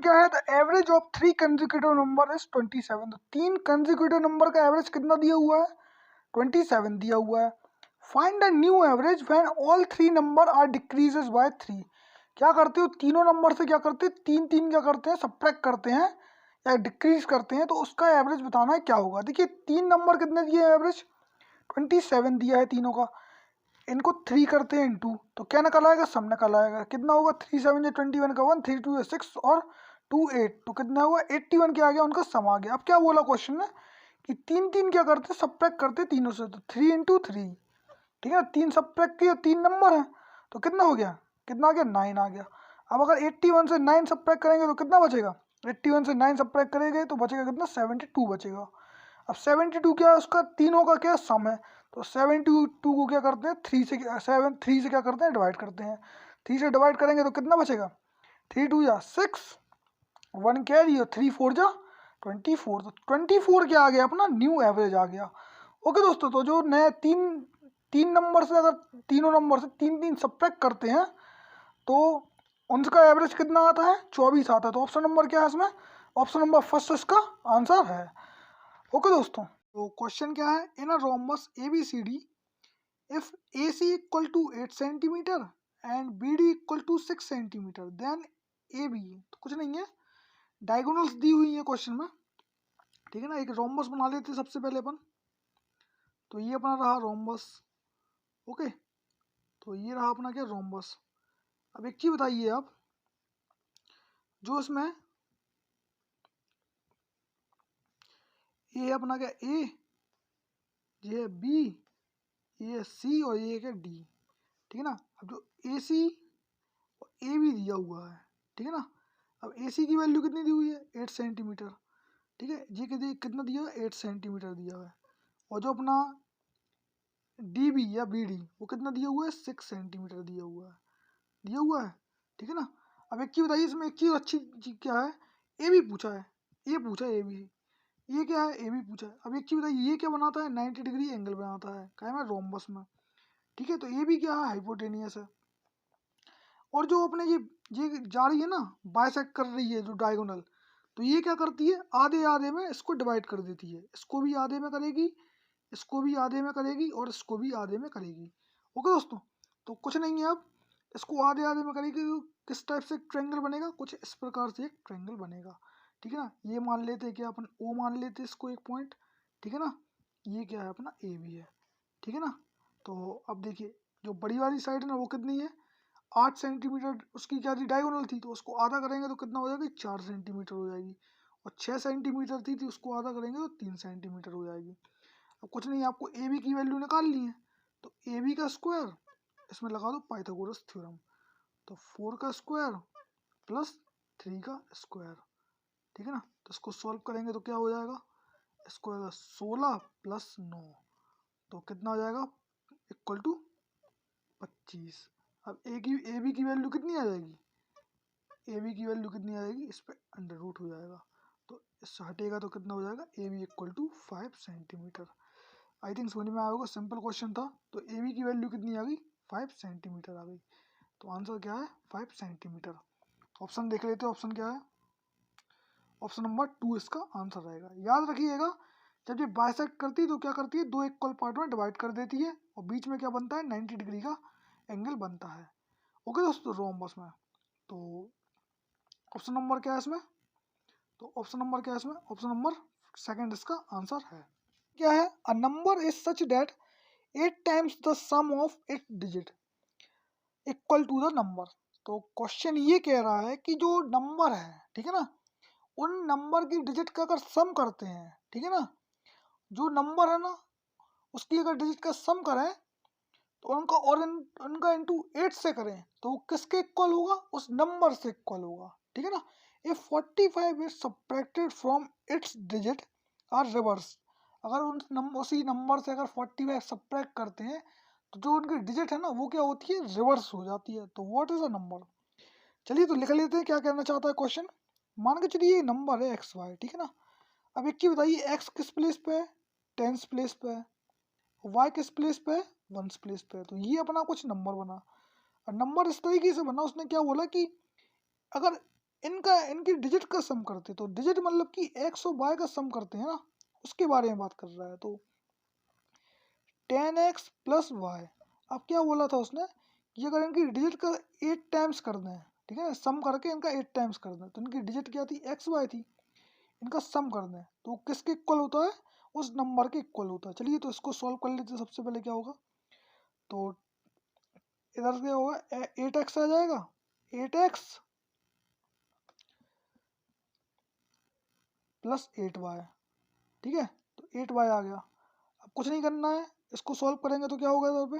क्या है, the average of 3 consecutive number is 27। तो 3 कंसेक्यूटिव नंबर का एवरेज कितना दिया हुआ है, 27 दिया हुआ है। Find the new average when all 3 number are decreases by 3। क्या करते हो, तीनों नंबर से क्या करते हैं, तीन तीन क्या करते हैं, सब्ट्रैक्ट करते हैं या डिक्रीज करते हैं, तो उसका एवरेज बताना है क्या होगा। देखिए 3 नंबर कितने दिए हैं, एवरेज 27 दिया है तीनों का, इनको 3 करते हैं इंटू, तो क्या निकल आएगा, सब निकल आएगा। कितना होगा, 3 7 या 21 का 1, 3 2 या 6 और 2 8, तो कितना हुआ 81 के आ गया, उनका सम आ गया। अब क्या बोला क्वेश्चन में कि तीन तीन क्या करते हैं, सब्ट्रैक्ट करते हैं तीनों से, तो 3 इंटू 3, ठीक है, 3 सब्ट्रैक्ट किया, 3 नंबर है तो कितना हो गया, कितना आ गया, 9 आ गया। अब अगर 81 से 9 सब्ट्रैक्ट करेंगे तो कितना बचेगा, 81 से 9 सब्ट्रैक्ट करेंगे तो बचेगा कितना, 72 बचेगा। अब 72 क्या है, उसका तीनों का क्या सम है, तो 72 को क्या करते हैं, 3 से क्या करते हैं, डिवाइड करते हैं। 3 से डिवाइड करेंगे तो कितना बचेगा, 3 2 या 6, 1 कैरी और 3 4 जा 24, तो 24 क्या आ गया, अपना न्यू एवरेज आ गया। ओके दोस्तों, तो जो नए तीन नंबर से अगर तीनों नंबर से तीन तीन सब्ट्रैक्ट करते हैं तो उनका एवरेज कितना आता है, 24 आता है। तो ऑप्शन नंबर क्या है इसमें, ऑप्शन नंबर फर्स्ट इसका आंसर है। ओके दोस्तों, तो क्वेश्चन क्या है, in a rhombus ABCD if AC equal to 8 centimetre and BD equal to 6 centimetre then AB, तो कुछ नहीं है, डायगोनल्स दी हुई है क्वेश्चन में, ठीक है ना। एक रोम्बस बना लेते हैं सबसे पहले अपन, तो ये अपना रहा रोम्बस। ओके, तो ये रहा अपना क्या, रोम्बस। अब एक चीज बताइए आप, जो इसमें ये है अपना क्या, A, ये है B, ये है C और ये है D, ठीक है ना। अब जो AC और AB दिया हुआ है, ठीक है ना। अब AC की वैल्यू कितनी दी हुई है, 8 सेंटीमीटर, ठीक है। जी कितना दिया हुआ है, 8 सेंटीमीटर दिया हुआ है। और जो अपना DB या BD वो कितना दिया हुआ है, 6 सेंटीमीटर दिया हुआ है, ठीक है ना। अब एक चीज़ बताइए, इसमें एक चीज़ अच्छी चीज़ क्या है, AB पूछा है, ये पूछा है AB, ये क्या है, AB पूछा है। अब एक चीज़ बताइए, ये क्या बनाता है, 90 डिग्री एंगल बनाता है, क्या है, रोम्बस में, ठीक है। तो AB क्या है, हाइपोटेनियस है। और जो अपने ये जा रही है ना, बाइसेक्ट कर रही है जो डायगोनल, तो ये क्या करती है, आधे आधे में इसको डिवाइड कर देती है, इसको भी आधे में करेगी, इसको भी आधे में करेगी और इसको भी आधे में करेगी। ओके दोस्तों, तो कुछ नहीं है, अब इसको आधे आधे में करेगी तो किस टाइप से ट्रायंगल बनेगा, कुछ इस प्रकार से एक ट्रायंगल बनेगा, ठीक है ना। ये मान लेते हैं कि अपन O मान लेते हैं इसको एक पॉइंट, ठीक है ना। ये क्या है, अपना AB है, ठीक है ना। तो अब देखिए, जो बड़ी वाली साइड है ना वो कितनी है, 8 सेंटीमीटर उसकी क्या थी, डायगोनल थी, तो उसको आधा करेंगे तो कितना हो जाएगी, 4 सेंटीमीटर हो जाएगी। और 6 सेंटीमीटर थी उसको आधा करेंगे तो 3 सेंटीमीटर हो जाएगी। अब कुछ नहीं, आपको AB की वैल्यू निकालनी है, तो AB का स्क्वायर, इसमें लगा दो पाइथागोरस थ्योरम, तो 4 का स्क्वायर प्लस 3 का स्क्वायर, ठीक है ना। तो इसको सॉल्व करेंगे तो क्या हो जाएगा, इसको 16 प्लस 9, तो कितना हो जाएगा, इक्वल टू 25। अब AB की वैल्यू कितनी आ जाएगी, AB की वैल्यू कितनी आ जाएगी, इस पर अंडर रूट हो जाएगा, तो इससे हटेगा तो कितना हो जाएगा, AB equal to 5 centimetre. I think समझ में आया होगा, सिंपल क्वेश्चन था। तो AB की वैल्यू कितनी आ गई, 5 सेंटीमीटर आ गई। तो आंसर क्या है, 5 सेंटीमीटर। ऑप्शन देख लेते हैं, ऑप्शन क्या है, ऑप्शन नंबर 2 इसका आंसर रहेगा। याद रखिएगा, जब ये बाइसेक्ट करती है तो क्या करती है, दो इक्वल पार्ट में डिवाइड कर देती है और बीच में क्या बनता है, 90 डिग्री का एंगल बनता है। ओके दोस्तों, रोम्बस में। तो ऑप्शन नंबर क्या है इसमें, तो ऑप्शन नंबर क्या है इसमें, ऑप्शन नंबर सेकंड इसका आंसर है। क्या है, a number is such that 8 times the sum of its digit equal to the number. तो क्वेश्चन ये कह रहा है कि जो नंबर है, ठीक है ना, उन नंबर की डिजिट का अगर सम करते हैं, ठीक है ना, जो नंबर है ना उसकी अगर डिजिट का सम करें तो उनका और उनका इंटू 8 से करें तो वो किसके इक्वल होगा, उस नंबर से इक्वल होगा, ठीक है ना। If 45 is subtracted from its digit are reverse, अगर उसी नंबर से अगर 45 सब्ट्रैक्ट करते हैं तो जो उनकी डिजिट है ना वो क्या होती है, रिवर्स हो जाती है। तो व्हाट इज अ नंबर, चलिए तो लिख लेते हैं क्या कहना चाहता है क्वेश्चन। मान के चलिए ये नंबर है XY, ठीक है ना। अब एक चीज बताइए, एक्स किस प्लेस पे है, टेंस प्लेस पे है, वाई किस प्लेस पे है, वंस प्लेस पे है। तो ये अपना कुछ नंबर बना, और नंबर इस तरीके से बना, उसने क्या बोला कि अगर इनकी डिजिट का सम करते, तो डिजिट मतलब कि एक्स और वाई का सम करते हैं ना, उसके बारे में बात कर रहा है। तो 10x प्लस वाई, अब क्या बोला था उसने कि अगर इनकी डिजिट का 8 टाइम्स कर दें, ठीक है ना, सम करके इनका 8 टाइम्स कर दें, तो इनकी डिजिट क्या थी, एक्स वाई थी, इनका सम कर दें तो किसके इक्वल होता है, उस नंबर के इक्वल होता है। चलिए तो इसको सॉल्व कर लेते हैं। सबसे पहले क्या होगा, तो इधर से क्या होगा, 8x आ जाएगा, 8x प्लस 8y, ठीक है, तो 8y आ गया। अब कुछ नहीं करना है, इसको सॉल्व करेंगे तो क्या होगा इधर पे,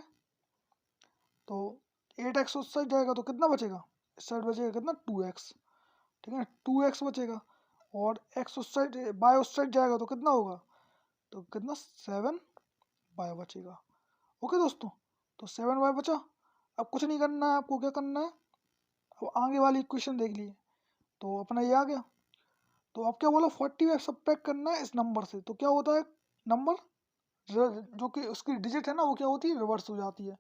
तो 8x उस साइड जाएगा तो कितना बचेगा, इस साइड बचेगा कितना, 2x, ठीक है, 2x बचेगा, और x उस साइड, y उस साइड जाएगा तो कितना होगा, तो कितना 7y बचेगा। ओके दोस्तों, तो 7y बचा। अब कुछ नहीं करना है आपको, क्या करना है, अब आगे वाली इक्वेशन देख लीजिए, तो अपना ये आ गया। तो अब क्या बोला, 45 सब्ट्रैक्ट करना है इस नंबर से, तो क्या होता है, नंबर जो कि उसकी डिजिट है ना वो क्या होती है, रिवर्स हो जाती है,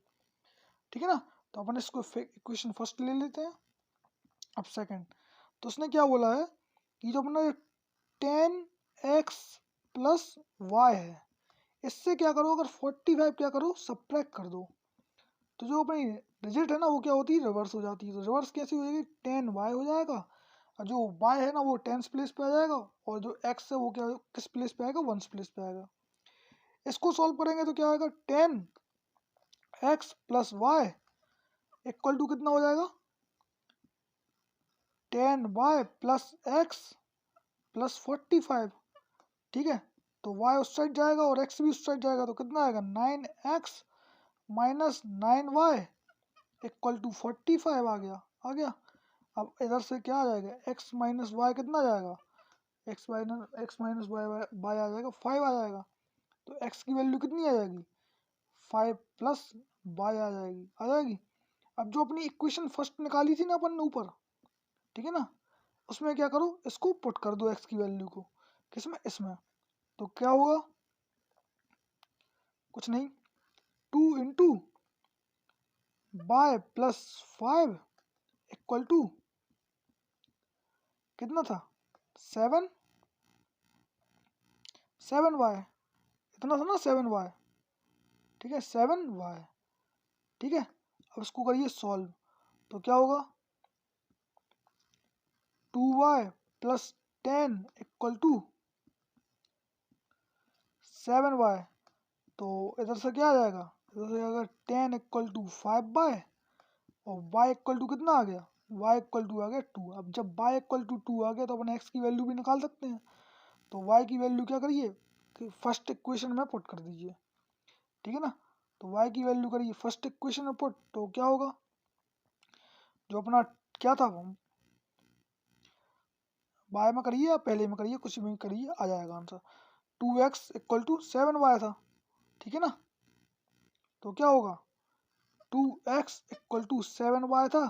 ठीक है ना। तो अपन इसको इक्वेशन फर्स्ट ले लेते हैं। अब सेकंड, तो उसने क्या बोला है कि जो अपना 10x प्लस वाई है, इससे क्या करो, अगर 45 क्या करो, सब्ट्रैक्ट कर दो, तो जो अपनी डिजिट है ना वो क्या होती है, रिवर्स हो जाती है। तो रिवर्स कैसे हो जाएगी, 10y हो जाएगा, और जो y है ना वो 10th प्लेस पे आ जाएगा, और जो x है वो क्या किस प्लेस पे आएगा, 1st प्लेस पे आएगा। इसको सॉल्व करेंगे तो क्या आएगा, 10x plus Y equal to कितना हो जाएगा, 10y प्लस x प्लस 45, ठीक है। तो y उस साइड जाएगा और x भी उस साइड जाएगा, तो कितना आएगा, 9x minus 9y equal to 45 आ गया, आ गया। अब इधर से क्या आ जाएगा, x माइनस वाई कितना आ जाएगा, x माइनस वाई आ जाएगा 5 आ जाएगा। तो x की वैल्यू कितनी आ जाएगी, 5 प्लस वाई आ जाएगी, आ जाएगी। अब जो अपनी इक्वेशन फर्स्ट निकाली थी ना अपन ने ऊपर, ठीक है ना, उसमें क्या करो, इसको पुट कर दो x की वैल्यू को, किसमें, इसमें, तो क्या होगा, कुछ नहीं, 2 into Y plus 5 equal to कितना था, 7 7y, इतना था ना 7y, ठीक है, 7y, ठीक है। अब इसको करिए सॉल्व, तो क्या होगा, 2y plus 10 equal to 7y, तो इधर से क्या आ जाएगा, इधर से आएगा 10 इक्वल टू 5y, और y इक्वल टू कितना आ गया, y इक्वल टू आ गया 2। अब जब y इक्वल टू 2 आ गया तो अपन x की वैल्यू भी निकाल सकते हैं। तो y की वैल्यू क्या करिए कि फर्स्ट इक्वेशन में पुट कर दीजिए, ठीक है ना। तो y की वैल्यू करिए फर्स्ट इक्वेशन में पुट, तो क्या होगा, जो अपना क्या था, y में करिए या पहले में करिए, कुछ भी करिए, आ जाएगा answer. 2x equal to 7y था, ठीक है ना। तो क्या होगा, 2x इक्वल टू 7y था,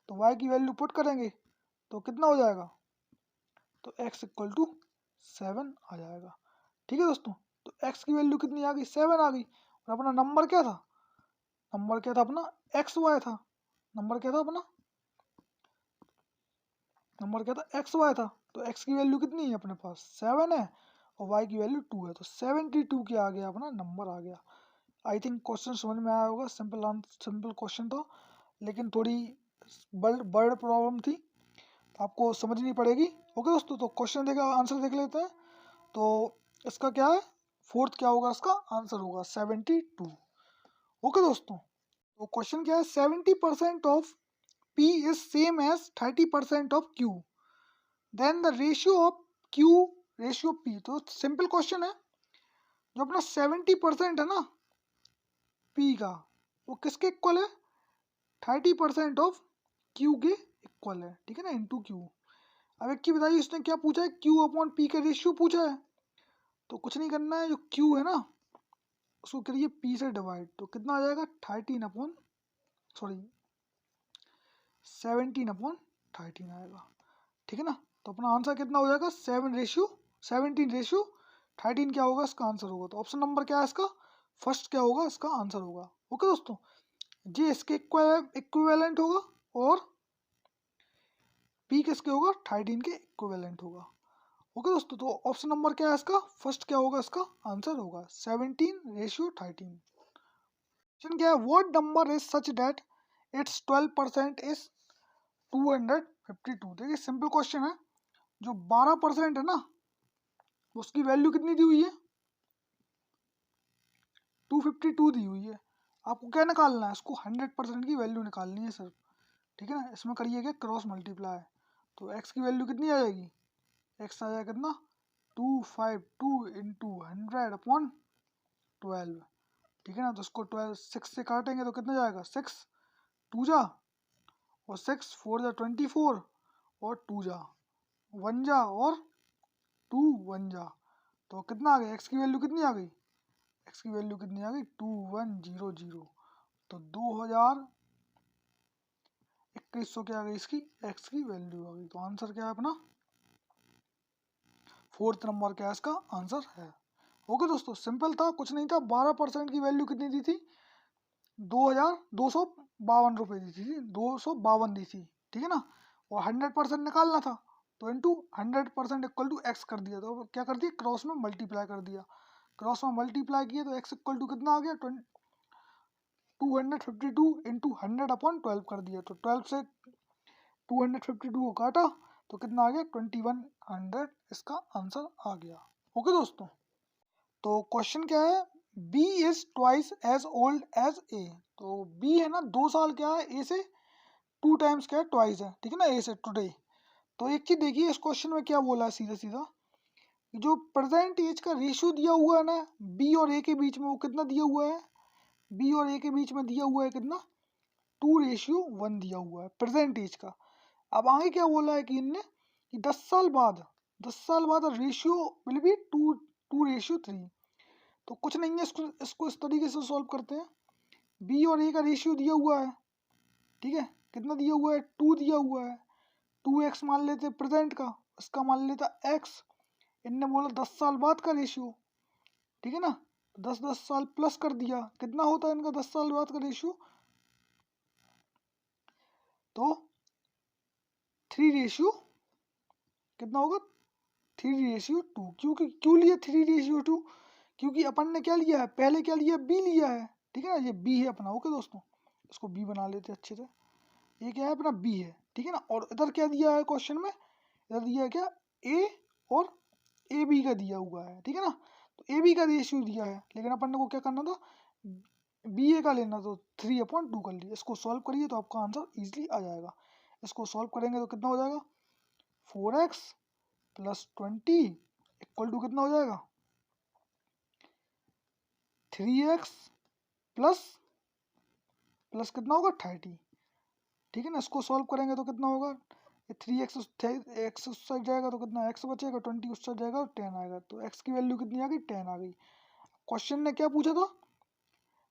तो y की वैल्यू पुट करेंगे तो कितना हो जाएगा, तो x इक्वल टू 7 आ जाएगा, ठीक है दोस्तों। तो x की वैल्यू कितनी आ गई, 7 आ गई, और अपना नंबर क्या था, नंबर क्या था अपना, एक्स वाई था, नंबर क्या था अपना, नंबर क्या था, एक्स वाई था। तो x की वैल्यू कितनी है अपने पास, 7 है, और y की वैल्यू 2 है, तो 72 के आ गया अपना नंबर आ गया। आई थिंक क्वेश्चन समझ में आया होगा, सिंपल क्वेश्चन था, लेकिन थोड़ी बर्ड प्रॉब्लम थी, तो आपको समझनी पड़ेगी। ओके दोस्तों, तो क्वेश्चन देखा, आंसर देख लेते हैं। तो इसका क्या है, फोर्थ क्या होगा, इसका आंसर होगा 72। ओके दोस्तों, तो क्वेश्चन क्या है, 70% of P is same as 30% of Q, then the ratio of Q ratio P। तो सिंपल क्वेश्चन है, जो अपना 70% है ना P का, वो किसके इक्वल है, 30% ऑफ Q के इक्वल है, ठीक है ना, इंटू Q। अब एक चीज बताइए, उसने क्या पूछा है, Q अपॉन P का रेशियो पूछा है, तो कुछ नहीं करना है, जो Q है ना उसको करिए P से डिवाइड, तो कितना आ जाएगा, 17/13 आएगा, ठीक है ना। तो अपना आंसर कितना हो जाएगा, 17/13 क्या होगा, इसका आंसर होगा। तो ऑप्शन नंबर क्या है इसका, फर्स्ट क्या होगा, इसका आंसर होगा। ओके दोस्तों, जी इसके इक्विवेलेंट होगा, और पी किसके होगा, 13 के इक्विवेलेंट होगा। ओके दोस्तों, तो ऑप्शन नंबर क्या है इसका, फर्स्ट क्या होगा इसका आंसर होगा 17:13। क्वेश्चन क्या है, what number is such that it's 12% is 252। देखिए सिंपल क्वेश्चन है, जो 12% है ना उसकी वैल्यू कितनी दी हुई है, 252 दी हुई है। आपको क्या निकालना है, इसको 100% की वैल्यू निकालनी है सर, ठीक है ना। इसमें करिएगा क्रॉस मल्टीप्लाई, तो x की वैल्यू कितनी आ जाएगी, x आ जाएगा कितना 252 इंटू 100/12, ठीक है ना। तो उसको 12 6 से काटेंगे तो कितना जाएगा, 6 2 जा और 6 4 जा 24 और 2 जा 1 जा और 2 1 जा, तो कितना आ गया, x की वैल्यू कितनी आ गई, x की वैल्यू कितनी आ गई 2100। तो 2100 क्या आ गई इसकी x की वैल्यू आ गई। तो आंसर क्या है अपना, फोर्थ नंबर क्या है इसका आंसर है। ओके दोस्तों, सिंपल था, कुछ नहीं था। 12% की वैल्यू कितनी दी थी, 2252 रुपये दी थी, 252 दी थी, ठीक है ना। और 100% निकालना था, तो इंटू 100% इक्वल टू एक्स कर दिया, तो क्या कर दिया क्रॉस में मल्टीप्लाई कर दिया, क्रॉस में मल्टीप्लाई किया तो एक्स इक्वल टू कितना आ गया 252 इंटू 100/12 कर दिया, तो 12 से 252 को काटा तो कितना आ गया 2100, इसका आंसर आ गया। ओके दोस्तों, तो क्वेश्चन क्या है, B is twice as old as A. तो बी है ना 2 साल क्या है ए से 2 टाइम्स क्या है ट्वाइस है, ठीक है ना, ए से टुडे। तो एक चीज देखिए इस क्वेश्चन में क्या बोला है, सीधा सीधा जो प्रेजेंट एज का रेशियो दिया हुआ है ना बी और ए के बीच में, वो कितना दिया हुआ है, बी और ए के बीच में दिया हुआ है कितना 2:1 दिया हुआ है प्रेजेंट एज का। अब आगे क्या बोला है कि इनने कि 10 साल बाद रेशियो विल बी 2:3। तो कुछ नहीं है, इसको इस तरीके से सॉल्व करते हैं। बी और ए का रेशियो दिया हुआ है, ठीक है, कितना दिया हुआ है 2 दिया हुआ है, 2x मान लेते प्रेजेंट का, इसका मान लेता x। इनने बोला 10 साल बाद का रेशियो, ठीक है ना, 10 साल प्लस कर दिया, कितना होता है इनका 10 साल बाद का रेशियो, तो 3 कितना होगा 3:2। क्यों लिया 3:2, क्योंकि अपन ने क्या लिया है, पहले क्या लिया बी लिया है, ठीक है ना, ये बी है अपना। ओके दोस्तों, इसको बी बना लेते हैं अच्छे से, ये क्या है अपना बी है, ठीक है ना। और इधर क्या दिया है क्वेश्चन में, इधर दिया है क्या ए और ए बी का दिया हुआ है, ठीक है ना। तो ए बी का रेशियो दिया है, लेकिन अपन को क्या करना था, बी ए का लेना, तो 3/2 कर लिया। इसको सॉल्व करिए तो आपका आंसर इजीली आ जाएगा। इसको सॉल्व करेंगे तो कितना हो जाएगा 4x + 20 इक्वल टू कितना हो जाएगा 3x प्लस कितना होगा 30, ठीक है ना। इसको सॉल्व करेंगे तो कितना होगा 3x एक्स उस साइड जाएगा तो कितना x बचेगा, 20 उस साइड जाएगा तो 10 आएगा। तो x की वैल्यू कितनी आ गई 10 आ गई। क्वेश्चन ने क्या पूछा था,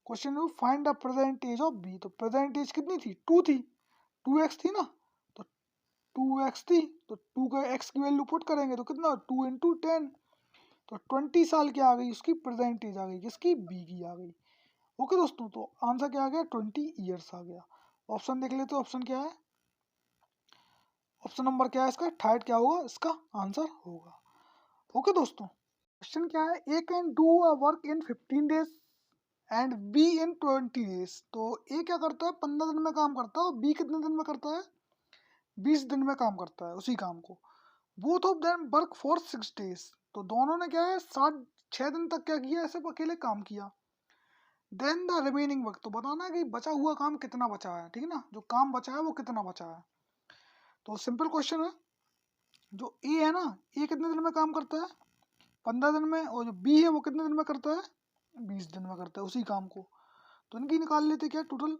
क्वेश्चन में find the present age of B. तो प्रेजेंट एज कितनी थी 2 थी, 2x थी ना, तो 2x थी, तो 2 का x की वैल्यू पुट करेंगे तो कितना 2 इंटू 10, तो 20 साल क्या आ गई उसकी प्रेजेंट एज आ गई, किसकी बी की आ गई। ओके दोस्तों, तो आंसर क्या आ गया 20 ईयर्स आ गया। ऑप्शन देख लेते, ऑप्शन क्या है, ऑप्शन नंबर क्या है इसका थर्ड क्या होगा इसका आंसर होगा। ओके दोस्तों, क्वेश्चन क्या है, A can do a work in 15 days and B in 20 days. तो ए क्या करता है 15 दिन में काम करता है, और बी कितने दिन में करता है 20 दिन में काम करता है उसी काम को। Both of them work for 6 days. तो दोनों ने क्या है 6 दिन तक क्या किया, ऐसे अकेले काम किया। देन द रिमेनिंग वर्क, तो बताना है कि बचा हुआ काम कितना बचा है, ठीक है ना, जो काम बचा है वो कितना बचा है। तो सिंपल क्वेश्चन है, जो ए है ना, ए कितने दिन में काम करता है 15 दिन में, और जो बी है वो कितने दिन में करता है 20 दिन में करता है उसी काम को। तो इनकी निकाल लेते क्या टोटल,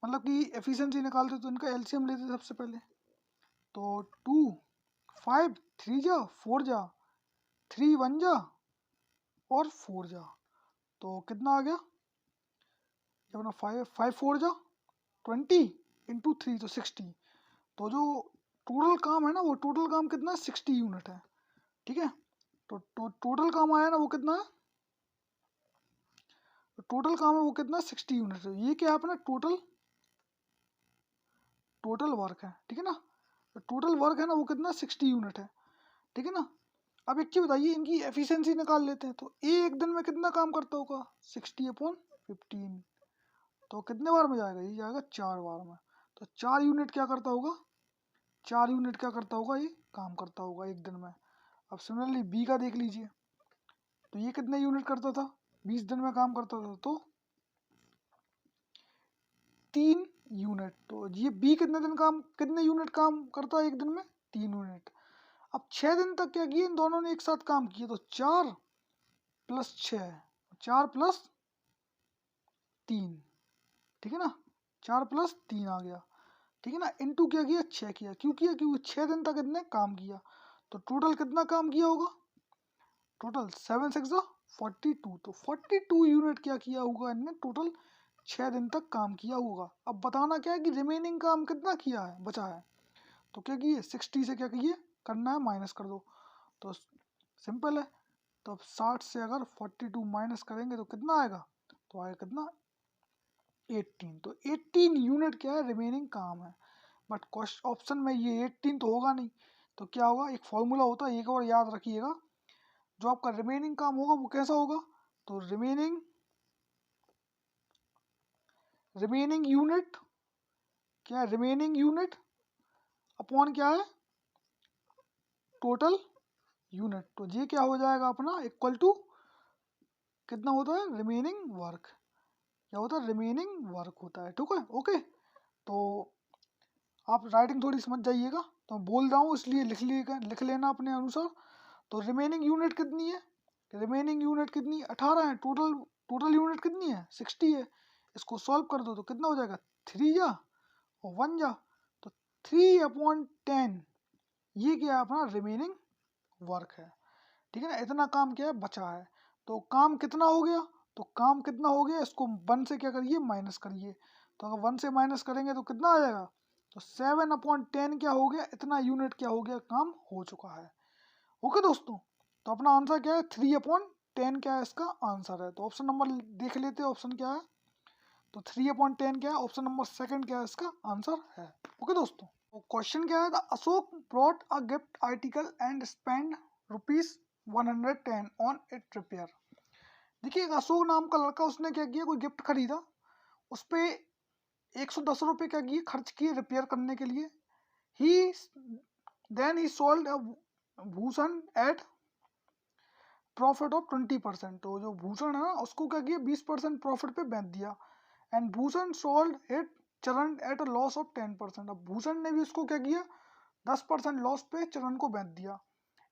मतलब कि एफिशिएंसी निकालते, तो इनका एलसीएम लेते सबसे पहले। तो 2 5 3 जा 4 जा 3 1 जा और 4 जा, तो कितना आ गया ये अपना 5 4 जा 20 इंटू 3 तो 60। तो जो टोटल काम है ना, वो टोटल काम कितना 60 यूनिट है, ठीक है। तो टोटल काम आया ना वो कितना है, टोटल काम है वो कितना 60 यूनिट है। ये क्या है अपना टोटल वर्क है, ठीक है ना। तो टोटल वर्क है ना वो कितना 60 यूनिट है, ठीक है ना। अब एक चीज़ बताइए, इनकी एफिशिएंसी निकाल लेते हैं। तो ए एक दिन में कितना काम करता होगा 60/15, तो कितने बार में जाएगा, ये जाएगा 4 बार में। तो 4 यूनिट क्या करता होगा, 4 यूनिट क्या करता होगा, ये काम करता होगा एक दिन में। अब सिमिलरली बी का देख लीजिए, तो ये कितने यूनिट करता था, 20 दिन में काम करता था, तो 3 यूनिट। तो ये बी कितने यूनिट काम करता है एक दिन में, 3 यूनिट। अब 6 दिन तक क्या किया इन दोनों ने एक साथ काम किया, तो 4 + 6, 4 + 3, ठीक है ना, 4 + 3 आ गया, ठीक है ना, इनटू क्या किया 6 किया, क्यों किया, क्योंकि 6 दिन तक इतने काम किया। तो टोटल कितना काम किया होगा, टोटल 7 6 42, तो 42 यूनिट क्या किया होगा इनने टोटल 6 दिन तक काम किया होगा। अब बताना क्या है कि रिमेनिंग काम कितना किया है, बचा है। तो क्या किए 60 से क्या किए करना है, माइनस कर दो, तो सिंपल है। तो अब 60 से अगर 42 माइनस करेंगे तो कितना आएगा, तो आएगा कितना 18। तो 18 यूनिट क्या है रिमेनिंग काम है। बट क्वेश्चन ऑप्शन में ये 18 तो होगा नहीं, तो क्या होगा, एक फॉर्मूला होता है, एक और याद रखिएगा, जो आपका रिमेनिंग काम होगा वो कैसा होगा, तो रिमेनिंग यूनिट क्या है, रिमेनिंग यूनिट अपॉन क्या है, टोटल यूनिट। तो ये क्या हो जाएगा अपना इक्वल टू कितना होता है, रिमेनिंग वर्क, क्या होता है, रिमेनिंग वर्क होता है, ठीक है, ओके। तो आप राइटिंग थोड़ी समझ जाइएगा, तो मैं बोल रहा हूँ इसलिए लिख लेना अपने अनुसार। तो रिमेनिंग यूनिट कितनी है, रिमेनिंग यूनिट कितनी 18 है, टोटल टोटल यूनिट कितनी है 60 है। इसको सॉल्व कर दो तो कितना हो जाएगा 3 जा और 1 जा, तो 3/10 ये क्या है अपना रिमेनिंग वर्क है, ठीक है ना। इतना काम क्या है बचा है, तो काम कितना हो गया, तो काम कितना हो गया, इसको 1 से क्या करिए माइनस करिए। तो अगर 1 से माइनस करेंगे तो कितना आ जाएगा, तो 7/10 क्या हो गया, इतना यूनिट क्या हो गया, काम हो चुका है, ओके दोस्तों। तो अपना आंसर क्या है 3/10 क्या है इसका आंसर है। तो ऑप्शन नंबर देख लेते हैं ऑप्शन क्या है, तो 3/10 क्या है, ऑप्शन नंबर सेकंड क्या है इसका आंसर है, ओके दोस्तों। तो क्वेश्चन क्या है, the Ashok brought a gift article and spend ₹110 on it repair. देखिए एक अशोक नाम का लड़का, उसने क्या किया, कोई गिफ्ट खरीदा, उस पर 110 रुपये क्या किए खर्च किए रिपेयर करने के लिए। He then he sold Bhushan at profit of 20%। तो जो भूषण है ना उसको क्या किया 20% प्रॉफिट पे बेच दिया। एंड भूषण सोल्ड इट चरण एट अ लॉस ऑफ 10%। अब भूषण ने भी उसको क्या किया 10% लॉस पे चरण को बेच दिया।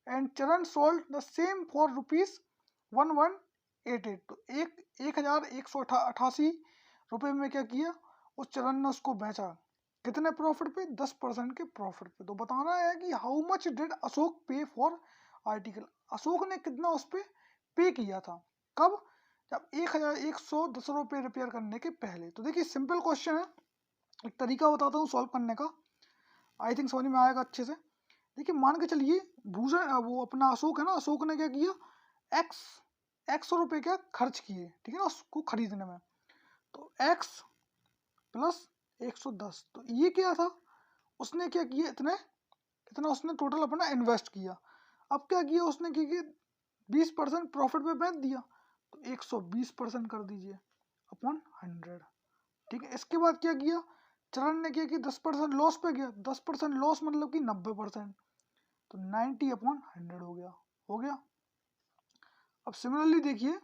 एंड चरण सोल्ड द सेम फॉर ₹1188। तो 1188 रुपये में क्या किया उस चरण ने उसको बेचा, कितने प्रॉफिट पे 10% के प्रॉफिट पे। तो बताना है कि हाउ मच डिड अशोक पे फॉर आर्टिकल, अशोक ने कितना उस पर पे किया था, कब, जब 1110 रुपये रिपेयर करने के पहले। तो देखिए सिंपल क्वेश्चन है, एक तरीका बताता हूँ सॉल्व करने का, आई थिंक समझ में आएगा अच्छे से। देखिए मान के चलिए भूषण वो अपना अशोक है ना, अशोक ने क्या किया एक्स रुपये क्या खर्च किए, ठीक है ना उसको खरीदने में। तो x + 110, तो ये क्या था, उसने क्या किया इतना उसने टोटल अपना इन्वेस्ट किया। अब क्या किया उसने क्या 20% प्रॉफिट पे बेच दिया, तो 120% कर दीजिए अपॉन 100, ठीक है। इसके बाद क्या किया चरण ने क्या किया 10% लॉस पे गया, 10% लॉस मतलब कि 90%, तो 90/100 हो गया। अब सिमिलरली देखिए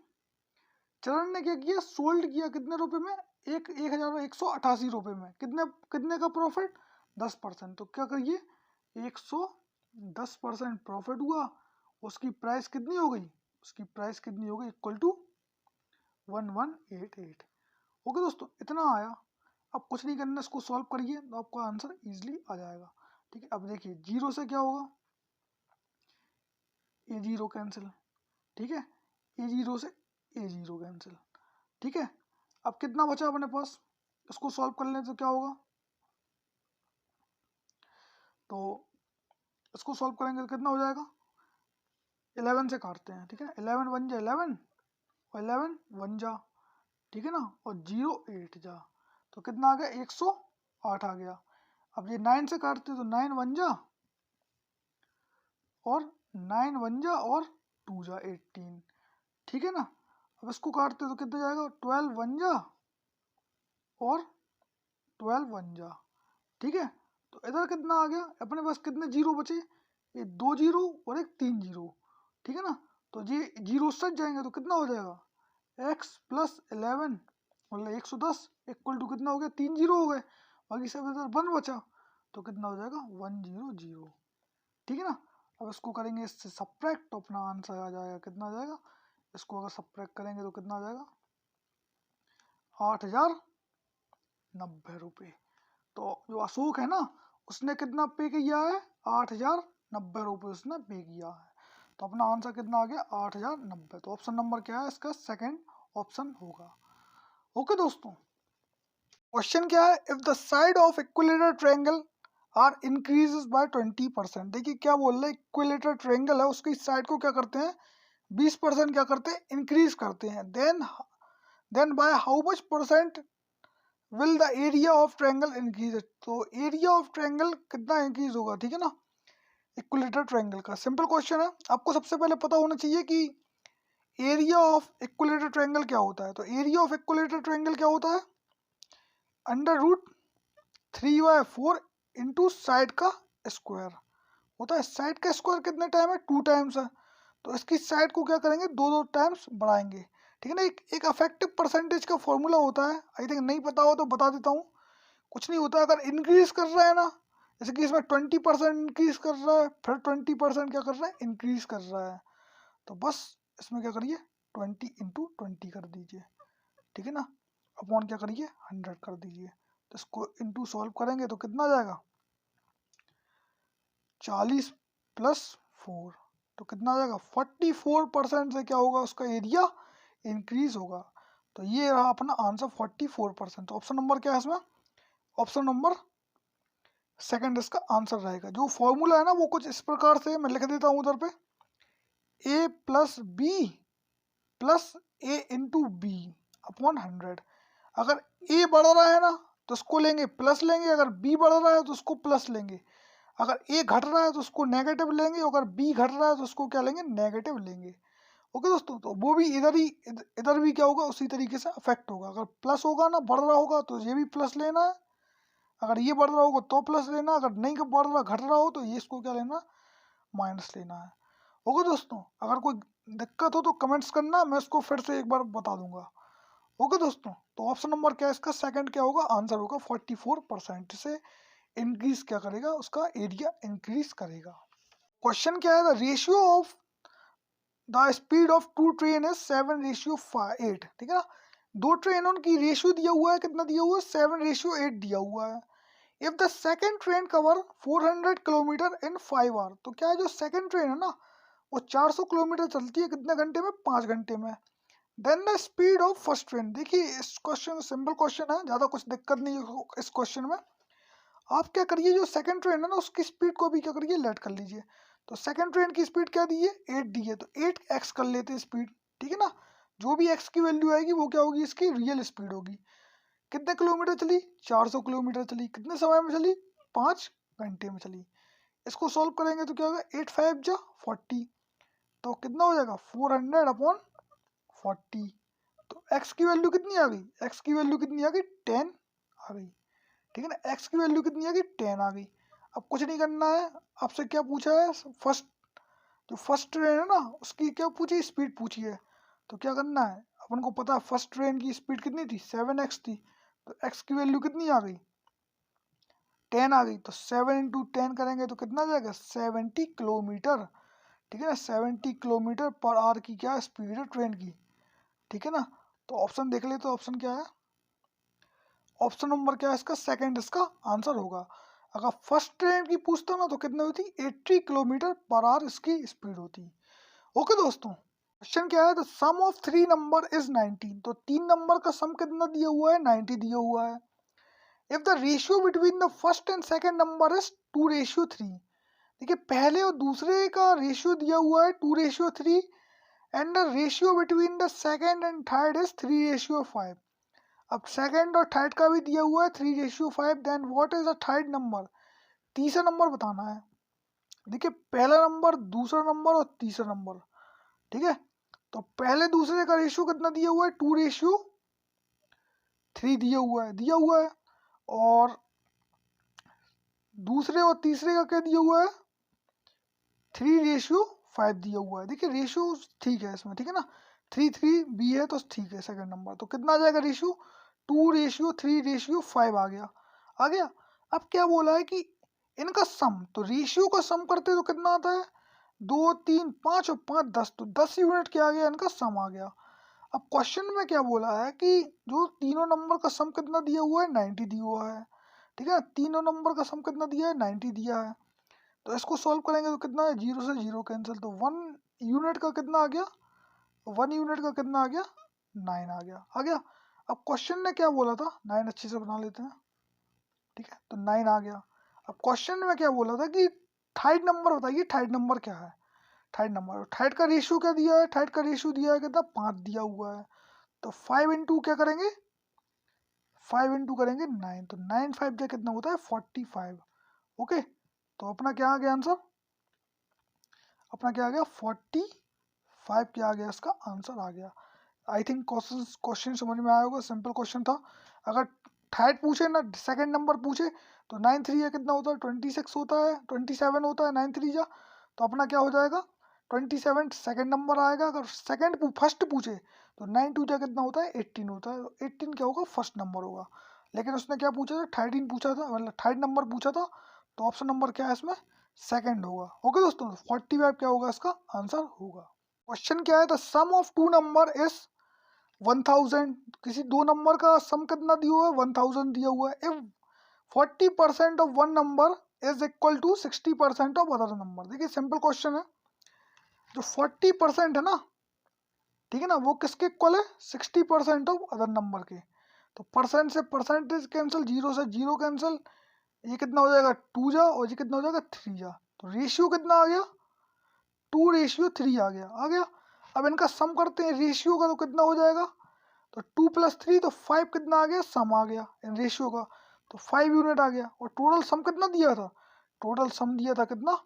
चरण ने क्या किया सोल्ड किया कितने रुपए में 1188 रुपये में, कितने का प्रॉफिट 10%। तो क्या करिए 110% प्रॉफिट हुआ, उसकी प्राइस कितनी हो गई, उसकी प्राइस कितनी हो गई इक्वल टू 1188। ओके दोस्तों इतना आया। अब कुछ नहीं करना, इसको सॉल्व करिए तो आपका आंसर इजीली आ जाएगा, ठीक है। अब देखिए 0 से क्या होगा, A0 कैंसिल, ठीक है, A0 से A0 कैंसिल, ठीक है। अब कितना बचा अपने पास, इसको सॉल्व कर लें तो क्या होगा, तो इसको सॉल्व करेंगे तो कितना हो जाएगा 11 से काटते हैं, ठीक है, 11 1 जा 11 और 11 1 जा, ठीक है ना, और 0 8 जा, तो कितना आ गया 108 आ गया। अब ये 9 से काटते तो 9 1 जा और 9 1 जा और 2 जा 18, ठीक है ना। अब इसको काटते तो कितना जाएगा, 12 1 जा और 12 1 जा, ठीक है। तो इधर कितना आ गया अपने पास, कितने जीरो बचे, ये 2 जीरो और एक 3 जीरो, ठीक है ना। तो ये जीरो सट जाएंगे तो कितना हो जाएगा, x प्लस 11 मतलब 110 इक्वल टू कितना हो गया, 3 जीरो हो गए, बाकी सब इधर 1 बचा, तो कितना हो जाएगा 100, ठीक है ना। अब इसको करेंगे इससे सब्ट्रैक्ट, तो अपना आंसर आ जाएगा, कितना आ जाएगा, इसको अगर सब्ट्रैक्ट करेंगे तो कितना आ जाएगा, 8,090 रुपये। तो जो अशोक है ना, उसने कितना पे किया है, 8,090 रुपये उसने पे किया है। तो अपना आंसर कितना आ गया, 8,090। तो ऑप्शन नंबर क्या है इसका, सेकंड ऑप्शन होगा। ओके दोस्तों, क्वेश्चन क्या है, if the side of equilateral triangle are increases by 20%। देखिए क्या बोल रहे हैं, इक्विलेटरल ट्रायंगल है उसकी साइड को क्या करते हैं, 20% क्या करते हैं, इंक्रीज करते हैं। Then by how much percent will the area of triangle increase. तो एरिया ऑफ ट्रायंगल कितना इंक्रीज होगा, ठीक है ना, इक्विलेटरल ट्रायंगल का। सिंपल क्वेश्चन है, आपको सबसे पहले पता होना चाहिए कि एरिया ऑफ इक्विलेटरल ट्रायंगल क्या होता है। तो एरिया ऑफ इक्विलेटरल ट्रायंगल क्या होता है, √3/4 इंटू साइड का स्क्वायर होता है। साइड का स्क्वायर कितने टाइम है, 2 टाइम्स है, तो इसकी साइड को क्या करेंगे, 2 टाइम्स बढ़ाएंगे, ठीक है ना। एक अफेक्टिव परसेंटेज का फॉर्मूला होता है, आई थिंक नहीं पता हो तो बता देता हूँ। कुछ नहीं होता, अगर इंक्रीज कर रहा है ना, जैसे कि इसमें 20% इंक्रीज कर रहा है, फिर 20% क्या कर रहा है, इंक्रीज कर रहा है, तो बस इसमें क्या करिए, 20 इंटू 20 कर दीजिए, ठीक है ना, अपॉन क्या करिए, 100 कर दीजिए। तो इसको इंटू सॉल्व करेंगे तो कितना आ जाएगा, 40 प्लस 4, तो कितना आ जाएगा, 44% से क्या होगा, उसका एरिया इंक्रीज होगा। तो ये रहा अपना आंसर 44%। तो ऑप्शन नंबर क्या है इसमें, ऑप्शन नंबर सेकंड इसका आंसर रहेगा। जो फॉर्मूला है ना वो कुछ इस प्रकार से मैं लिख देता हूँ उधर पे, a plus B plus A into B upon 100। अगर a बढ़ रहा है ना तो उसको लेंगे प्लस लेंगे, अगर b बढ़ रहा है तो उसको प्लस लेंगे, अगर a घट रहा है तो उसको नेगेटिव लेंगे, अगर b घट रहा है तो उसको क्या लेंगे, नेगेटिव लेंगे। ओके दोस्तों, तो वो भी इधर भी क्या होगा, उसी तरीके से अफेक्ट होगा। अगर प्लस होगा ना, बढ़ रहा होगा तो ये भी प्लस लेना है, अगर ये बढ़ रहा होगा तो प्लस लेना, अगर नहीं बढ़ रहा घट रहा हो तो ये इसको क्या लेना, माइनस लेना है। ओके दोस्तों, अगर कोई दिक्कत हो तो कमेंट्स करना, मैं इसको फिर से एक बार बता दूंगा। ओके दोस्तों, तो ऑप्शन नंबर क्या है इसका, सेकंड क्या होगा, आंसर होगा 44% से इंक्रीज क्या करेगा, उसका एरिया इंक्रीज करेगा। क्वेश्चन क्या है, the ratio of the speed of 2 train is 7:8, ठीक है ना। 2 ट्रेनों की रेशियो दिया हुआ है, कितना दिया हुआ है, 7:8 दिया हुआ है। If the second train cover 400 kilometre in 5 hour, तो क्या है जो सेकेंड ट्रेन है ना वो 400 किलोमीटर चलती है कितने घंटे में, 5 घंटे में। Then the speed of first train, देखिए इस क्वेश्चन सिंपल क्वेश्चन है, ज़्यादा कुछ दिक्कत नहीं है इस क्वेश्चन में। आप क्या करिए, जो सेकंड ट्रेन है ना उसकी स्पीड को भी क्या करिए, लेट कर लीजिए। तो सेकंड ट्रेन की स्पीड क्या दी है, 8 दी है, तो 8x कर लेते हैं स्पीड, ठीक है ना। जो भी x की वैल्यू आएगी वो क्या होगी, इसकी रियल स्पीड होगी। कितने किलोमीटर चली, 400 किलोमीटर चली, कितने समय में चली, 5 घंटे में चली। इसको सॉल्व करेंगे तो क्या होगा, 8 5 जा 40, तो कितना हो जाएगा 400/40। तो x की वैल्यू कितनी आ गई, x की वैल्यू कितनी आ गई, 10 आ गई, ठीक है ना। x की वैल्यू कितनी आ गई, 10 आ गई। अब कुछ नहीं करना है, आपसे क्या पूछा है, जो फर्स्ट ट्रेन है ना उसकी क्या पूछी, स्पीड पूछी है। तो क्या करना है, अपन को पता है फर्स्ट ट्रेन की स्पीड कितनी थी, 7x थी, तो x की वैल्यू कितनी आ गई, 10 आ गई। तो 7 इंटू 10 करेंगे तो कितना जाएगा, 70 किलोमीटर, ठीक है ना। 70 किलोमीटर पर आवर की क्या स्पीड है ट्रेन की, ठीक है ना। तो ऑप्शन देख ले, तो ऑप्शन क्या है, ऑप्शन नंबर क्या है इसका, सेकंड इसका आंसर होगा। अगर फर्स्ट ट्रेन की पूछता ना तो कितनी होती, 80 किलोमीटर पर आवर इसकी स्पीड होती। ओके दोस्तों, क्वेश्चन क्या है, the sum of 3 number is 19। तो 3 नंबर का सम कितना दिया हुआ है, 90 दिया हुआ है। If the ratio between the first and second number is 2:3, देखिए पहले और दूसरे का रेशियो दिया हुआ है 2:3, and the ratio between the second and third is 3:5। अब सेकंड और थर्ड का भी दिया हुआ है 3:5, then what is the third number, तीसरा नंबर बताना है। देखिए पहला नंबर, दूसरा नंबर और तीसरा नंबर, ठीक है। तो पहले दूसरे का रेशियो कितना दिया हुआ है, 2:3 दिया हुआ है। और दूसरे और तीसरे का क्या दिया हुआ है, 3:5 दिया हुआ है। देखिए रेशियो ठीक है इसमें, ठीक है ना, 3 भी है तो ठीक है सेकंड नंबर। तो कितना आ जाएगा रेशियो, 2:3:5 आ गया, आ गया। अब क्या बोला है कि इनका सम, तो रेशियो का सम करते तो कितना आता है, 2, 3, 5 और 5 10, तो 10 यूनिट क्या आ गया, इनका सम आ गया। अब क्वेश्चन में क्या बोला है कि जो तीनों नंबर का सम कितना दिया हुआ है, 90 दिया हुआ है, ठीक है। तीनों नंबर का सम कितना दिया है, 90 दिया है। तो इसको सॉल्व करेंगे तो कितना है, 0 से 0 कैंसिल, तो 1 यूनिट का कितना आ गया, 1 यूनिट का कितना आ गया, 9 आ गया, आ गया। अब क्वेश्चन ने क्या बोला था, 9 अच्छे से बना लेते हैं, ठीक है, तो 9 आ गया। अब क्वेश्चन में क्या बोला था कि थर्ड नंबर बताइए, थर्ड नंबर क्या है, थर्ड नंबर, थर्ड का रेशियो क्या दिया है, थर्ड का रेशियो दिया है कितना, 5 दिया हुआ है। तो 5 इंटू क्या करेंगे, 5 इंटू करेंगे 9, तो 9 5 जा कितना होता है, 45। ओके, तो अपना क्या आ गया आंसर, अपना क्या आ गया, 45 क्या आ गया, इसका आंसर आ गया। आई थिंक क्वेश्चन समझ में आया होगा, सिंपल क्वेश्चन था। अगर थर्ड पूछे ना, सेकंड नंबर पूछे तो 9 3 या कितना होता है, 26 होता है, 27 होता है, 9 3 जा, तो अपना क्या हो जाएगा, 27 सेकंड नंबर आएगा। अगर फर्स्ट पूछे तो 9 2 जा कितना होता है, 18 होता है, तो 18 क्या होगा, फर्स्ट नंबर होगा। लेकिन उसने क्या पूछा था, 13 पूछा था, मतलब थर्ड नंबर पूछा था, तो ऑप्शन नंबर क्या है इसमें, सेकंड होगा। ओके दोस्तों, 45 क्या होगा, इसका आंसर होगा। क्वेश्चन क्या है, the sum of two number is 1000, किसी दो नंबर का सम कितना दिया हुआ है, 1000 दिया हुआ है। If 40% of one number is equal to 60% of other number. देखिए सिंपल क्वेश्चन है, जो 40% है ना, ठीक है ना, वो किसके इक्वल है, 60% ऑफ अदर नंबर के। तो परसेंट से परसेंटेज कैंसिल, 0 से 0 कैंसिल, ये कितना हो जाएगा, 2 जा, और ये कितना हो जाएगा, 3 जा। तो रेशियो कितना आ गया, 2:3 आ गया, आ गया। अब इनका सम करते हैं रेशियो का, तो कितना हो जाएगा, तो 2 + 3 तो 5 कितना आ गया, सम आ गया इन रेशियो का, तो 5 यूनिट आ गया। और टोटल सम कितना दिया था, टोटल सम दिया था कितना,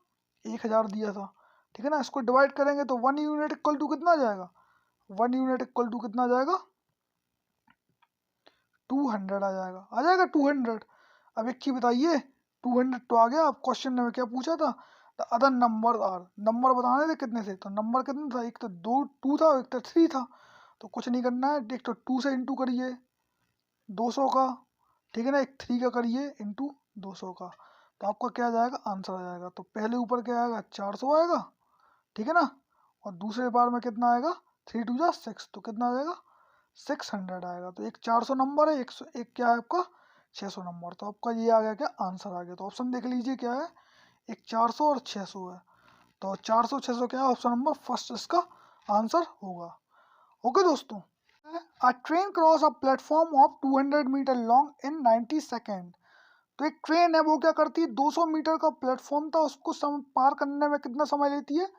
1000 दिया था, ठीक है ना। इसको डिवाइड करेंगे तो 1 यूनिट इक्वल टू कितना आ जाएगा, 1 यूनिट इक्वल टू कितना आ जाएगा, 200 आ जाएगा, आ जाएगा 200। अब एक चीज बताइए, 200 तो आ गया। अब क्वेश्चन में क्या पूछा था, the other number are, number बताने थे कितने थे, तो नंबर कितने था, एक तो 2 था, एक तो 3 था। तो कुछ नहीं करना है, एक तो 2 से इंटू करिए 200 का, ठीक है ना, एक 3 का करिए इंटू 200 का, तो आपका क्या आ जाएगा, आंसर आ जाएगा। तो पहले ऊपर क्या आएगा, 400 आएगा, ठीक है ना, और दूसरे बार में कितना आएगा, 3 2 जा 6, तो कितना आ जाएगा, 600 आएगा। तो एक 400 नंबर है, एक क्या है आपका, 600 नंबर। तो आपका ये आ गया, क्या आंसर आ गया। तो ऑप्शन देख लीजिए क्या है, एक 400 और 600 है, तो 400 600 क्या है, ऑप्शन नंबर फर्स्ट इसका आंसर होगा। ओके दोस्तों, a train cross a platform of 200 metre long in 90 second. तो एक ट्रेन है, वो क्या करती है, 200 मीटर का प्लेटफॉर्म था, उसको पार करने में कितना समय लेती है,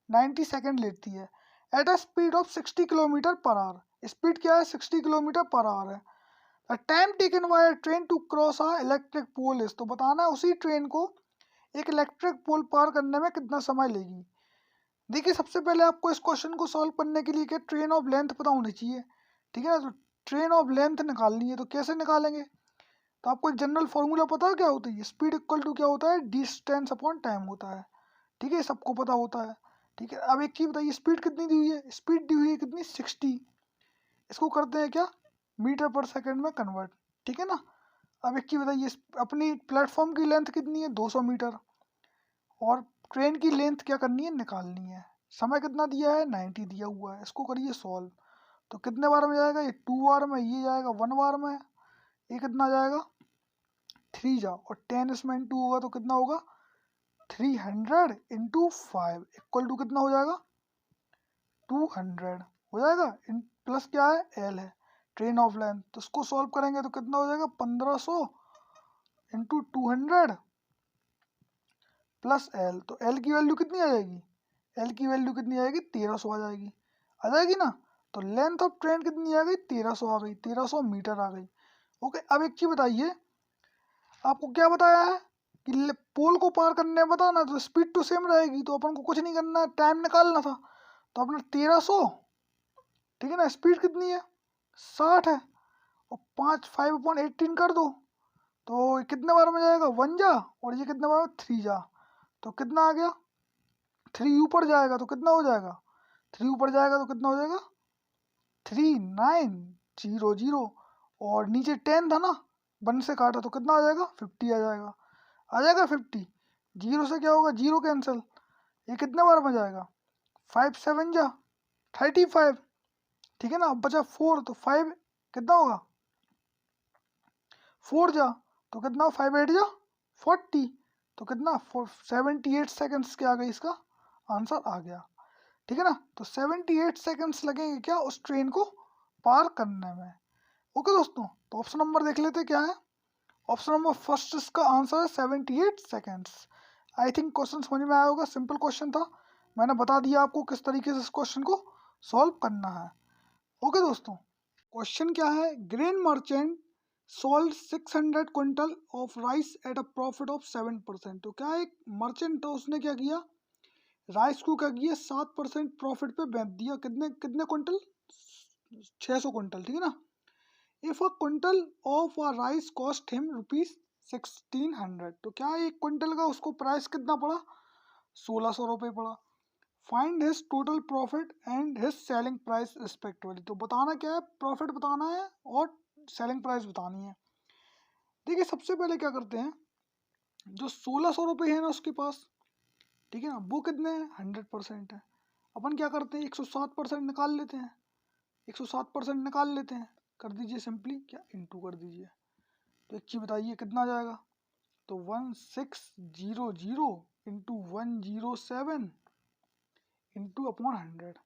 90 सेकेंड लेती है, at a speed of 60 kilometre per hour. Speed क्या है, 60 किलोमीटर पर आवर है। The time taken by train to cross a electric pole is, तो बताना है उसी ट्रेन को एक इलेक्ट्रिक पोल पार करने में कितना समय लेगी। देखिए सबसे पहले आपको इस क्वेश्चन को सॉल्व करने के लिए क्या, ट्रेन ऑफ लेंथ पता होनी चाहिए, ठीक है ना। तो ट्रेन ऑफ लेंथ निकालनी है, तो कैसे निकालेंगे, तो आपको एक जनरल फॉर्मूला पता है क्या होता है, स्पीड इक्वल टू क्या होता है, डिस्टेंस अपॉन टाइम होता है, ठीक है, सबको पता होता है, ठीक है। अब एक चीज बताइए, स्पीड कितनी दी हुई है, स्पीड दी हुई है कितनी, 60, इसको करते हैं क्या, मीटर पर सेकंड में कन्वर्ट, ठीक है ना। अब एक चीज बताइए, अपनी प्लेटफॉर्म की लेंथ कितनी है, 200 मीटर, और ट्रेन की लेंथ क्या करनी है, निकालनी है। समय कितना दिया है, 90 दिया हुआ है, इसको करिए सॉल्व। तो कितने बार में जाएगा, ये 2 बार में, ये जाएगा 1 बार में, ये कितना जाएगा, 3 जा, और 10 इसमें इंटू होगा तो कितना होगा, 300 इंटू 5 इक्वल टू कितना हो जाएगा, 200 हो जाएगा। इन प्लस क्या है, एल है, ट्रेन ऑफ लेंथ, तो इसको सॉल्व करेंगे तो कितना हो जाएगा, 1500 इंटू 200 प्लस एल। तो एल की वैल्यू कितनी आ जाएगी, एल की वैल्यू कितनी आएगी, 1300 आ जाएगी, आ जाएगी ना। तो लेंथ ऑफ ट्रेन कितनी आ गई, 1300 आ गई, 1300 मीटर आ गई। ओके, अब एक चीज बताइए, आपको क्या बताया है कि पोल को पार करने में बताना, तो स्पीड तो सेम रहेगी, तो अपन को कुछ नहीं करना है, टाइम निकालना था। तो अपना 1300, ठीक है ना, स्पीड कितनी है 60 है, और 5/18 कर दो, तो ये कितने बार में जाएगा 1 जा, और ये कितने बार में 3 जा, तो कितना आ गया 3 ऊपर जाएगा तो कितना हो जाएगा, 3 ऊपर जाएगा तो कितना हो जाएगा 3900, और नीचे 10 था ना, 1 से काटा तो कितना आ जाएगा 50 आ जाएगा, आ जाएगा 50। जीरो से क्या होगा, जीरो कैंसिल, ये कितने बार में जाएगा 5/7 जा 35, ठीक है ना। अब बचा 4, तो 5 कितना होगा 4 जा, तो कितना 5/8 जा 40, तो कितना 78 सेकेंड्स के आ गई, इसका आंसर आ गया, ठीक है ना। तो 78 सेकेंड्स लगेंगे क्या उस ट्रेन को पार करने में। ओके दोस्तों, तो ऑप्शन नंबर देख लेते क्या है। ऑप्शन नंबर फर्स्ट इसका आंसर है 78 सेकेंड्स। आई थिंक क्वेश्चन समझ में आया होगा, सिंपल क्वेश्चन था, मैंने बता दिया आपको किस तरीके से इस क्वेश्चन को सॉल्व करना है। ओके दोस्तों, क्वेश्चन क्या है, grain merchant sold 600 quintal of rice at a profit of 7%। तो क्या एक मर्चेंट था, उसने क्या किया, राइस को क्या किया 7% प्रॉफिट पे बेच दिया, कितने कितने क्विंटल 600 क्विंटल, ठीक है ना। If a quintal of a rice cost him ₹1600, तो क्या एक क्विंटल का उसको प्राइस कितना पड़ा 1600 रुपये पड़ा। Find his total profit and his selling price respectively. तो बताना क्या है, प्रॉफिट बताना है और सेलिंग प्राइस बतानी है। देखिए सबसे पहले क्या करते हैं, जो 1600 रुपये है ना उसके पास, ठीक है ना, वो कितने हैं 100% है। अपन क्या करते हैं 107% निकाल लेते हैं, 107% निकाल लेते हैं, कर दीजिए सिंपली क्या इंटू कर दीजिए, तो एक चीज़ बताइए कितना आ जाएगा, तो 1600 इंटू 107 इंटू अपॉन 100।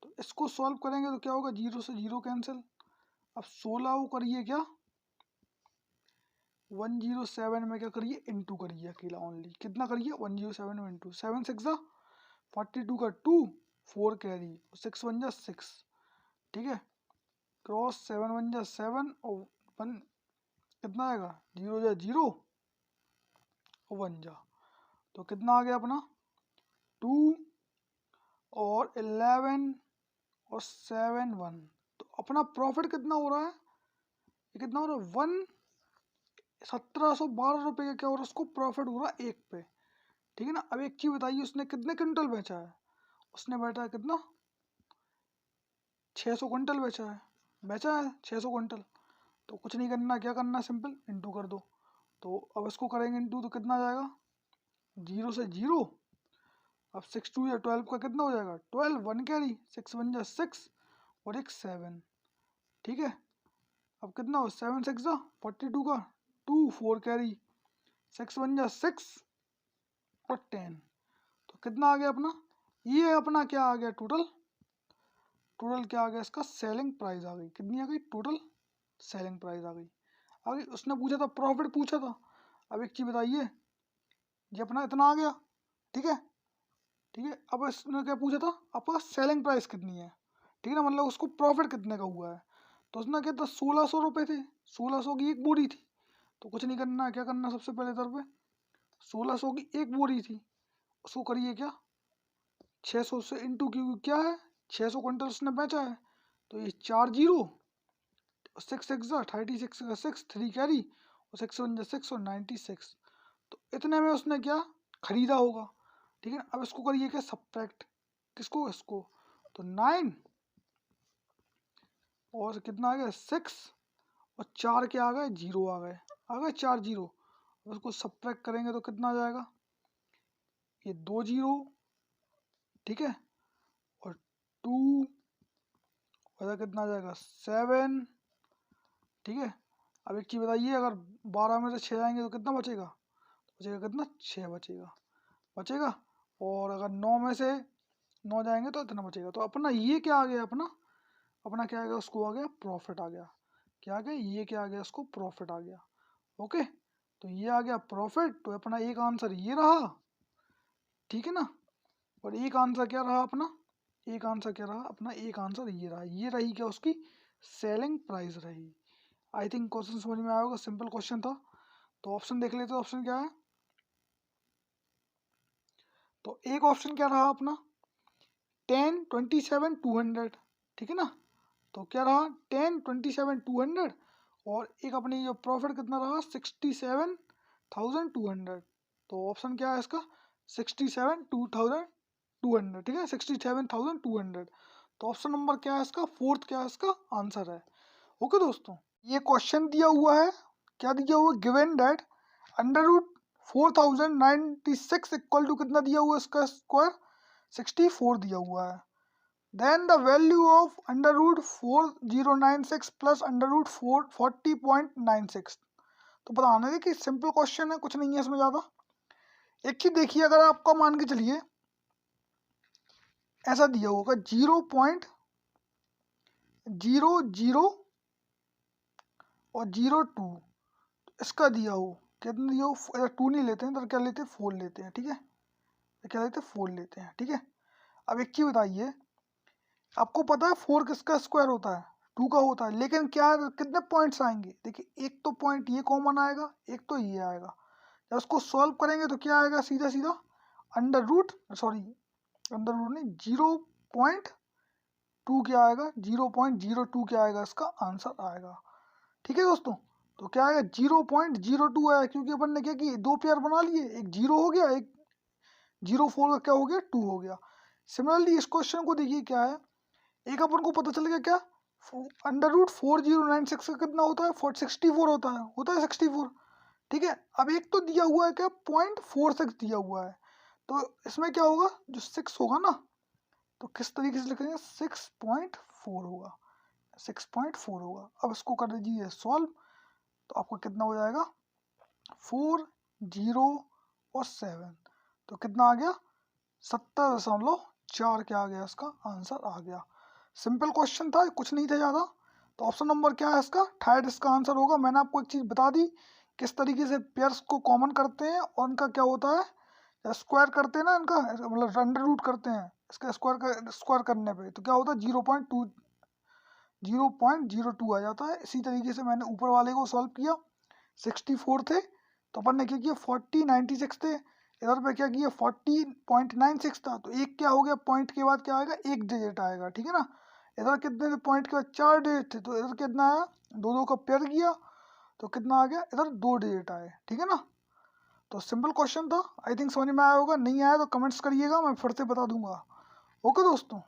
तो इसको सॉल्व करेंगे तो क्या होगा, जीरो से जीरो कैंसिल। अब 16 को करिए क्या 107 में क्या करिए इंटू करिए अकेला ओनली, कितना करिए 107 में इंटू, 7 6 42 का 2 4 कैरी 6 1 6, ठीक है, क्रॉस 7 1 7 और 1 कितना आएगा, जीरो जा जीरो और 1 जा, तो कितना आ गया अपना 2 और 11 और 7 1। तो अपना प्रॉफिट कितना हो रहा है, ये कितना हो रहा है 1712 रुपये का क्या हो रहा है, उसको प्रॉफिट हो रहा है एक पे, ठीक है ना। अब एक चीज़ बताइए, उसने कितने क्विंटल बेचा है, उसने बेचा है कितना 600 क्विंटल बेचा है 600 क्विंटल। तो कुछ नहीं करना, क्या करना, सिंपल इंटू कर दो। तो अब इसको करेंगे इंटू तो कितना जाएगा, जीरो से जीरो, अब 6 2 या 12 का कितना हो जाएगा 12, 1 कैरी 6 1 6 और एक 7, ठीक है। अब कितना हो 7 6 42 का 2 4 कैरी 6 1 6 और 10, तो कितना आ गया अपना, ये अपना क्या आ गया टोटल, टोटल क्या आ गया इसका सेलिंग प्राइस आ गई, कितनी आ गई टोटल सेलिंग प्राइस आ गई। अभी उसने पूछा था प्रॉफिट पूछा था। अब एक चीज़ बताइए, ये अपना इतना आ गया, ठीक है, ठीक है। अब इसने क्या पूछा था, आपका सेलिंग प्राइस कितनी है, ठीक है ना, मतलब उसको प्रॉफिट कितने का हुआ है। तो उसने क्या था 1600 रुपये थे, 1600 की एक बोरी थी। तो कुछ नहीं करना, क्या करना सबसे पहले इधर पे 1600 की एक बोरी थी, उसको करिए क्या 600 से इंटू, क्योंकि क्या है 600 क्विंटल उसने बेचा है, तो ये 4 जीरो 6 6 36 का 6 3 कैरी और 6 1 6 और 96, तो इतने में उसने क्या खरीदा होगा, ठीक है। अब इसको करिए क्या सब्ट्रैक्ट, किसको इसको, तो 9 और कितना आ गया 6 और 4 के आ गए जीरो आ गए 4 जीरो। अब उसको सब्ट्रैक्ट करेंगे तो कितना आ जाएगा, ये 2 जीरो, ठीक है, और 2 और कितना आ जाएगा 7, ठीक है। अब एक चीज़ बताइए, अगर 12 में से 6 जाएंगे तो कितना बचेगा, बचेगा कितना 6 बचेगा, और अगर 9 में से 9 जाएंगे तो इतना बचेगा। तो अपना ये क्या आ गया, अपना अपना क्या आ गया, उसको आ गया प्रॉफिट आ गया, क्या आ गया, ये क्या आ गया उसको प्रॉफिट आ गया। ओके, तो ये आ गया प्रॉफिट, तो अपना एक आंसर ये रहा, ठीक है ना, और एक आंसर क्या रहा अपना एक आंसर क्या रहा अपना, एक आंसर ये रहा, ये रही क्या उसकी सेलिंग प्राइस रही। आई थिंक क्वेश्चन समझ में आया होगा, सिंपल क्वेश्चन था। तो ऑप्शन देख लेते हैं, ऑप्शन क्या है। तो एक ऑप्शन क्या रहा अपना 10, 27, 200, ठीक है ना। तो क्या रहा 10, 27, 200, और एक अपनी जो प्रॉफिट कितना रहा 67,200। तो ऑप्शन क्या है इसका 67,200, ठीक है 67,200। तो ऑप्शन नंबर क्या है इसका, फोर्थ क्या है इसका आंसर है। ओके दोस्तों, ये क्वेश्चन दिया हुआ है, क्या दिया हुआ है, given that under root 4096 equal to कितना दिया हुआ है इसका स्क्वायर 64 दिया हुआ है। Then the value of under root 4096 plus under root 40.96। तो बताने दे कि सिंपल क्वेश्चन है, कुछ नहीं है इसमें ज़्यादा। एक चीज देखिए, अगर आपका मान के चलिए ऐसा दिया होगा 0.00 और 02, इसका दिया हो कितना दिया हो, 2 नहीं लेते हैं तो क्या लेते हैं 4 लेते हैं, ठीक है क्या लेते हैं 4 लेते हैं, ठीक है। अब एक चीज बताइए, आपको पता है 4 किसका स्क्वायर होता है 2 का होता है, लेकिन क्या कितने पॉइंट्स आएंगे, देखिए एक तो पॉइंट ये कॉमन आएगा, एक तो ये आएगा। जब उसको सॉल्व करेंगे तो क्या आएगा, सीधा सीधा अंडर रूट नहीं 0.2 क्या आएगा 0.02 क्या आएगा इसका आंसर आएगा, ठीक है दोस्तों। तो क्या आएगा 0.02 आया, क्योंकि अपन ने क्या किया दो पेयर बना लिए, एक 0 हो गया, एक 04 का क्या हो गया 2 हो गया। सिमिलरली इस क्वेश्चन को देखिए क्या है, एक अपन को पता चल गया क्या अंडर रूट 4096 का कितना होता है 64 होता है 64, ठीक है। अब एक तो दिया हुआ है क्या 0.46 दिया हुआ है, तो इसमें क्या होगा जो 6 होगा ना, तो किस तरीके से लिखेंगे 6.4 होगा, 6.4 होगा। अब इसको कर दीजिए सॉल्व, तो आपको कितना हो जाएगा 4, 0 और 7, तो कितना आ गया 70.4 क्या आ गया इसका आंसर आ गया। सिंपल क्वेश्चन था, कुछ नहीं था ज़्यादा। तो ऑप्शन नंबर क्या है इसका थर्ड इसका आंसर होगा। मैंने आपको एक चीज़ बता दी किस तरीके से पेयर्स को कॉमन करते हैं और उनका क्या होता है स्क्वायर करते हैं ना, इनका मतलब अंडर रूट करते हैं इसका स्क्वायर करने पे तो क्या होता है 0.02 आ जाता है। इसी तरीके से मैंने ऊपर वाले को सॉल्व किया 64 थे, तो अपन ने क्या किया 4096 थे, इधर पे क्या किया 40.96 था, तो एक क्या हो गया पॉइंट के बाद क्या आएगा एक डिजिट आएगा, ठीक है ना। इधर कितने थे पॉइंट के बाद 4 डिजिट थे, तो इधर कितना आया दो दो का पेयर किया तो कितना आ गया इधर 2 डिजिट आए, ठीक है ना। तो सिंपल क्वेश्चन था, आई थिंक समझ में आया होगा, नहीं आया तो कमेंट्स करिएगा, मैं फिर से बता दूंगा। ओके दोस्तों।